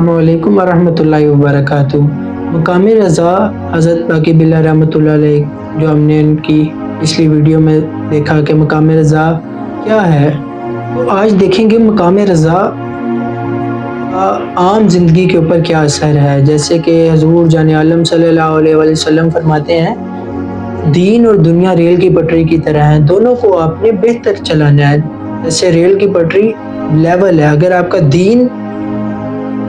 अस्सलाम वालेकुम वरहमतुल्लाहि वबरकातुहू। मकाम रज़ा हज़रत बाक़ी बिल्लाह रहमतुल्लाह अलैह, जो हमने उनकी पिछली वीडियो में देखा कि मकाम रज़ा क्या है, तो आज देखेंगे मकाम रज़ा का आम ज़िंदगी के ऊपर क्या असर है। जैसे कि हज़ूर जान आलम सल्लल्लाहु अलैहि वसल्लम फरमाते हैं, दीन और दुनिया रेल की पटरी की तरह हैं, दोनों को आपने बेहतर चलाना है। जैसे रेल की पटरी लेवल है, अगर आपका दीन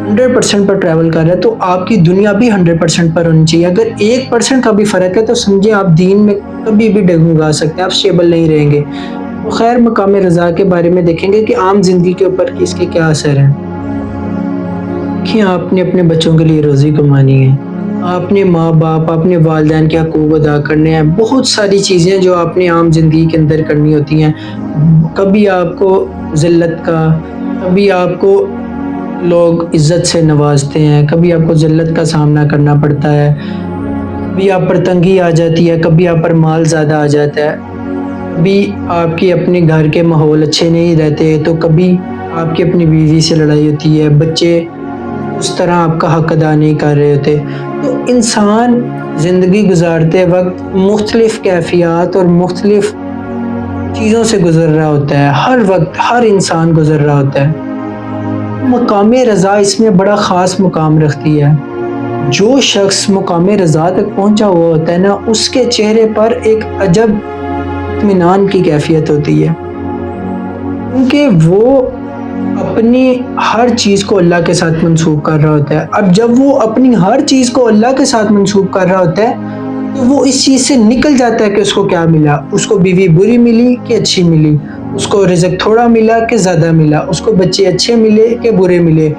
100% पर ट्रैवल कर रहा है तो आपकी दुनिया भी 100% पर होनी चाहिए। अगर 1% का भी फ़र्क है तो समझिए आप दीन में कभी भी डगमगा सकते हैं, आप स्टेबल नहीं रहेंगे। तो खैर, मकाम रज़ा के बारे में देखेंगे कि आम ज़िंदगी के ऊपर इसके क्या असर हैं। देखिए, आपने अपने बच्चों के लिए रोज़ी कमानी है, आपने माँ बाप, अपने वालिदैन के हकूक़ अदा करने हैं, बहुत सारी चीज़ें जो आपने आम ज़िंदगी के अंदर करनी होती हैं। कभी आपको ज़िल्लत का, कभी आपको लोग इज़्ज़त से नवाजते हैं, कभी आपको ज़िल्लत का सामना करना पड़ता है, कभी आप पर तंगी आ जाती है, कभी आप पर माल ज़्यादा आ जाता है, कभी आपके अपने घर के माहौल अच्छे नहीं रहते, तो कभी आपकी अपनी बीवी से लड़ाई होती है, बच्चे उस तरह आपका हक अदा नहीं कर रहे होते। तो इंसान ज़िंदगी गुजारते वक्त मुख्तलिफ़ कैफ़ियत और मुख्तलिफ़ चीज़ों से गुज़र रहा होता है, हर वक्त हर इंसान गुज़र रहा होता है। मकाम रज़ा इसमें बड़ा ख़ास मुकाम रखती है। जो शख्स मकाम रज़ा तक पहुँचा हुआ होता है ना, उसके चेहरे पर एक अजब इत्मीनान की कैफियत होती है, क्योंकि वो अपनी हर चीज़ को अल्लाह के साथ मंसूब कर रहा होता है। अब जब वो अपनी हर चीज़ को अल्लाह के साथ मंसूब कर रहा होता है, तो वो इस चीज़ से निकल जाता है कि उसको क्या मिला, उसको बीवी बुरी मिली कि अच्छी मिली, उसको रिज़्क थोड़ा मिला कि ज़्यादा मिला, उसको बच्चे अच्छे मिले कि बुरे मिले,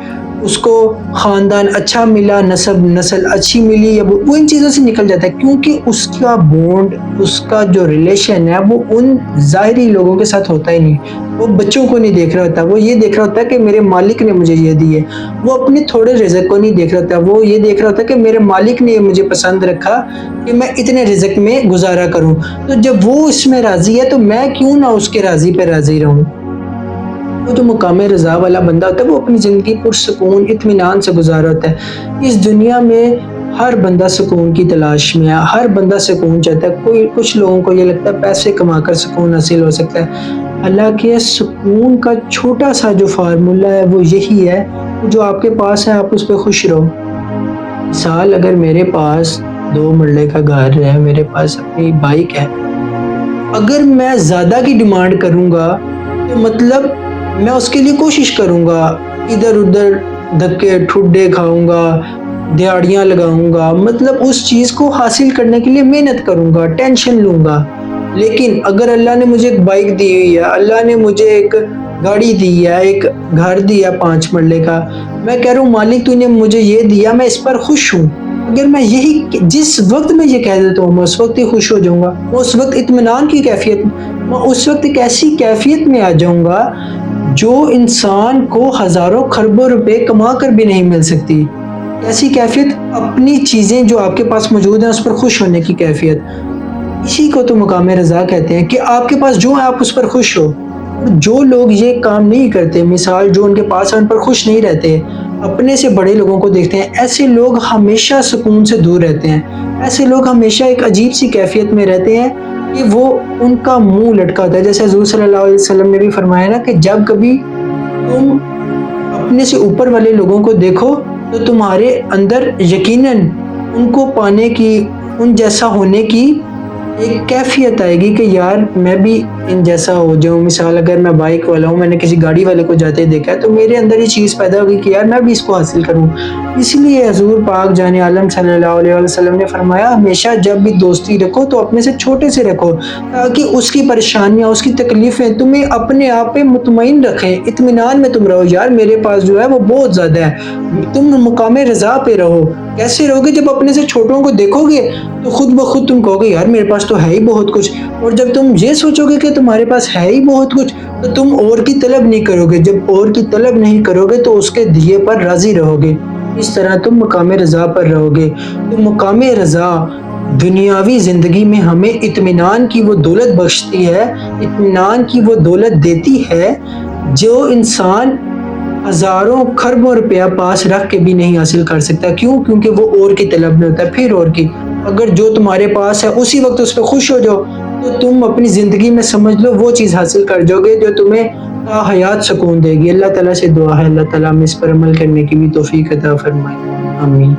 उसको ख़ानदान अच्छा मिला, नस्ल अच्छी मिली, या वो इन चीज़ों से निकल जाता है, क्योंकि उसका बॉन्ड, उसका जो रिलेशन है वो उन ज़ाहिरी लोगों के साथ होता ही नहीं। वो बच्चों को नहीं देख रहा होता, वो ये देख रहा होता है कि मेरे मालिक ने मुझे ये दी है। वो अपने थोड़े रिज़्क को नहीं देख रहा होता, वो ये देख रहा होता है कि मेरे मालिक ने मुझे पसंद रखा कि मैं इतने रिज़्क में गुजारा करूँ। तो जब वो इसमें राज़ी है तो मैं क्यों ना उसके राज़ी पे राज़ी रहूँ। वो जो मकाम रज़ा वाला बंदा होता है वो अपनी ज़िंदगी पुरसुकून इत्मीनान से गुज़ार होता है। इस दुनिया में हर बंदा सुकून की तलाश में है, हर बंदा सुकून चाहता है। कुछ लोगों को ये लगता है पैसे कमाकर सुकून हासिल हो सकता है। हालांकि सुकून का छोटा सा जो फार्मूला है वो यही है, जो आपके पास है आप उस पर खुश रहो। मिसाल, अगर मेरे पास 2 मरले का घर है, मेरे पास अपनी बाइक है, अगर मैं ज़्यादा की डिमांड करूँगा तो मतलब मैं उसके लिए कोशिश करूँगा, इधर उधर धक्के ठुड्डे खाऊंगा, दिहाड़ियाँ लगाऊंगा, मतलब उस चीज़ को हासिल करने के लिए मेहनत करूँगा, टेंशन लूँगा। लेकिन अगर अल्लाह ने मुझे एक बाइक दी हुई है, अल्लाह ने मुझे एक गाड़ी दी है, एक घर दिया 5 मरले का, मैं कह रहा हूँ मालिक तूने मुझे ये दिया, मैं इस पर खुश हूँ। अगर मैं यही जिस वक्त मैं ये कह देता हूँ, मैं उस वक्त ही खुश हो जाऊँगा, मैं उस वक्त इत्मीनान की कैफियत, मैं उस वक्त एक ऐसी कैफियत में आ जाऊँगा जो इंसान को हज़ारों खरबों रुपए कमा कर भी नहीं मिल सकती। ऐसी कैफियत, अपनी चीज़ें जो आपके पास मौजूद हैं उस पर खुश होने की कैफियत। इसी को तो मकाम रज़ा कहते हैं कि आपके पास जो है आप उस पर खुश हो। और जो लोग ये काम नहीं करते, मिसाल जो उनके पास है उन पर खुश नहीं रहते, अपने से बड़े लोगों को देखते हैं, ऐसे लोग हमेशा सुकून से दूर रहते हैं। ऐसे लोग हमेशा एक अजीब सी कैफियत में रहते हैं कि वो उनका मुंह लटका होता है। जैसे हुज़ूर सल्लल्लाहु अलैहि वसल्लम ने भी फरमाया ना कि जब कभी तुम अपने से ऊपर वाले लोगों को देखो तो तुम्हारे अंदर यकीनन उनको पाने की, उन जैसा होने की एक कैफियत आएगी कि यार मैं भी इन जैसा हो जाऊँ। मिसाल, अगर मैं बाइक वाला हूँ, मैंने किसी गाड़ी वाले को जाते देखा है तो मेरे अंदर ये चीज़ पैदा होगी कि यार मैं भी इसको हासिल करूँ। इसलिए हुज़ूर पाक जाने आलम सल्लल्लाहु अलैहि वसल्लम ने फरमाया, हमेशा जब भी दोस्ती रखो तो अपने से छोटे से रखो, ताकि उसकी परेशानियाँ, उसकी तकलीफ़ें तुम्हें अपने आप पे मुतमईन रखें, इत्मीनान में तुम रहो। यार मेरे पास जो है वो बहुत ज़्यादा है, तुम मकाम रज़ा पे रहो। कैसे रहोगे? जब अपने से छोटों को देखोगे तो खुद ब खुद तुम कहोगे यार मेरे पास तो है ही बहुत कुछ। और जब तुम ये सोचोगे कि तुम्हारे पास है ही बहुत कुछ, तो तुम और की तलब नहीं करोगे। जब और की तलब नहीं करोगे तो उसके दिए पर राजी रहोगे। इस तरह तुम मकाम रज़ा पर रहोगे। तो मकाम रज़ा दुनियावी ज़िंदगी में हमें इत्मीनान की वो दौलत बख्शती है, इत्मीनान की वो दौलत देती है जो इंसान ہزاروں خربوں روپیہ پاس رکھ کے بھی نہیں حاصل کر سکتا. کیوں؟ کیونکہ وہ اور کی طلب میں ہوتا ہے، پھر اور کی. اگر جو تمہارے پاس ہے اسی وقت اس پہ خوش ہو جاؤ تو تم اپنی زندگی میں سمجھ لو وہ چیز حاصل کر جاؤ گے جو تمہیں تا حیات سکون دے گی. اللہ تعالیٰ سے دعا ہے اللہ تعالیٰ ہمیں اس پر عمل کرنے کی بھی توفیق عطا فرمائے. آمین.